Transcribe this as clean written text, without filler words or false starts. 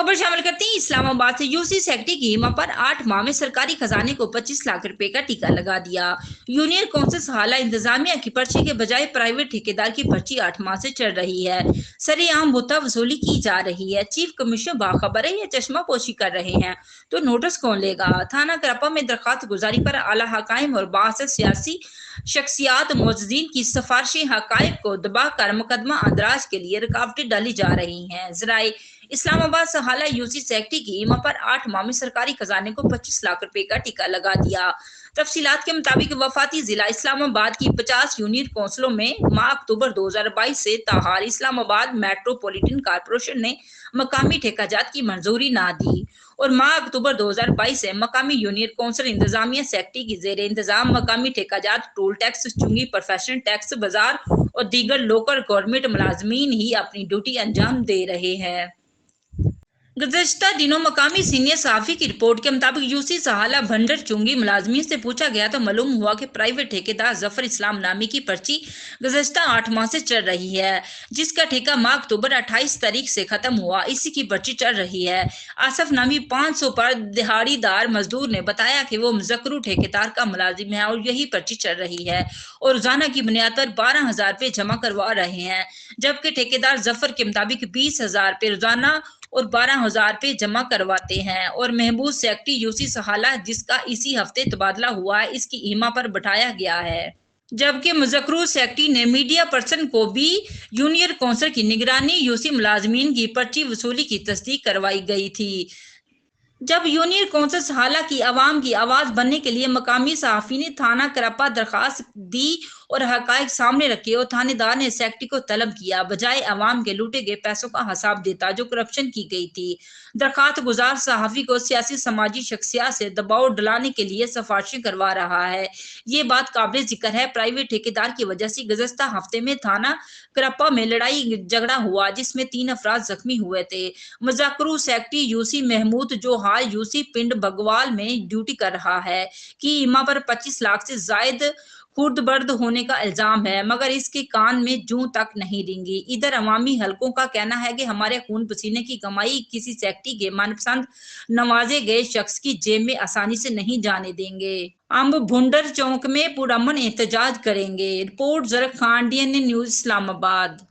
खबर शामिल करते हैं इस्लाम आबाद से। यूसी सेक्रेटरी की हिम्मत पर 8 माह में सरकारी खजाने को 25 लाख रुपए का टीका लगा दिया। यूनियन काउंसिल सहाला इंतजामिया की पर्ची के बजाय प्राइवेट ठेकेदार की पर्ची 8 माह से चढ़ रही है। सरेआम मुद्दा वसूली की जा रही है। चीफ कमिश्नर बाखबर है, ये चश्मा पोशी कर रहे हैं तो नोटिस कौन लेगा। थाना करपा में दरखास्त गुजारी पर आला हकाइम और बास सियासी शख्सियात मोअज़्ज़िन की सिफारिशी हकाइक को दबाकर मुकदमा अंदराज के लिए रुकावटें डाली जा रही हैं। जराए इस्लामाबाद सहाला यूसी सेक्रेटरी की हिम्मत पर 8 माह में सरकारी खजाने को 25 लाख रुपए का टीका लगा दिया। तफसीलात के मुताबिक वफाती जिला इस्लामाबाद की 50 यूनियन काउंसिलों में माह अक्टूबर 2022 से ताहार इस्लामाबाद मेट्रोपॉलिटन कॉर्पोरेशन ने मकामी ठेकाजात की मंजूरी ना दी और माह अक्टूबर 2022 से मकामी यूनियन काउंसिल इंतजामिया सेक्रेटरी की जेर इंतजाम मकामी ठेकाजात, टोल टैक्स, चुंगी, प्रोफेशनल टैक्स, बाजार और दीगर लोकल गवर्नमेंट मुलाजमीन ही अपनी ड्यूटी अंजाम दे रहे हैं। गुज़श्ता दिनों मकामी सीनियर सहाफ़ी की रिपोर्ट के मुताबिक यूसी सहाला भंडर चुंगी मुलाजमीन से पूछा गया तो मालूम हुआ कि प्राइवेट ठेकेदार जफर इस्लाम नामी की पर्ची गुज़श्ता 8 माह से चल रही है, जिसका ठेका माह अक्टूबर 28 तारीख से खत्म हुआ। इसी की पर्ची चल रही है। आसफ नामी 500 पर दिहाड़ीदार मजदूर ने बताया कि वो मुज़क्करू ठेकेदार का मुलाजिम है और यही पर्ची चल रही है और रोजाना की बुनियाद पर 12,000 रुपये जमा करवा रहे हैं, जबकि ठेकेदार जफर के मुताबिक 20,000 रुपये रोजाना और 12,000 रुपये जमा करवाते हैं। और महबूब सेक्रेटरी यूसी सहाला, जिसका इसी हफ्ते तबादला हुआ है, इसकी ईमा पर बैठाया गया है, जबकि मुज़क्करू सेक्रेटरी ने मीडिया पर्सन को भी यूनियन काउंसिल की निगरानी यूसी मुलाजमीन की पर्ची वसूली की तस्दीक करवाई गई थी। जब यूनियन काउंसिल सहाला की आवाम की आवाज बनने के लिए मकामी सहाफ़ी ने थाना करपा दरखास्त दी और हकायक सामने रखे और थानेदार ने सेक्रेटरी को तलब किया, बजाय आवाम के लूटे गए पैसों का हिसाब देता जो करप्शन की गई थी। दरखास्त गुजार सहाफ़ी को सियासी समाजी शख्सियत से दबाव डलाने के लिए सिफारिशें करवा रहा है। ये बात काबिल जिक्र है, प्राइवेट ठेकेदार की वजह से गुज़श्ता हफ्ते में थाना करपा में लड़ाई झगड़ा हुआ, जिसमें 3 अफराद जख्मी हुए थे। मुज़क्करू सेक्रेटरी यूसी महमूद, जो हाल यूसी पिंड बगवाल में ड्यूटी कर रहा है, की ईमा पर 25 लाख से जायद खुर्द-बर्द होने का इल्जाम है, मगर इसके कान में जूं तक नहीं रेंगी। इधर अवामी हलकों का कहना है कि हमारे खून पसीने की कमाई किसी सेक्रेटरी के मनपसंद नवाजे गए शख्स की जेब में आसानी से नहीं जाने देंगे। हम भुंडर चौक में पुरअमन एहतजाज करेंगे। Report Zarak Khan, DNA news, Islamabad.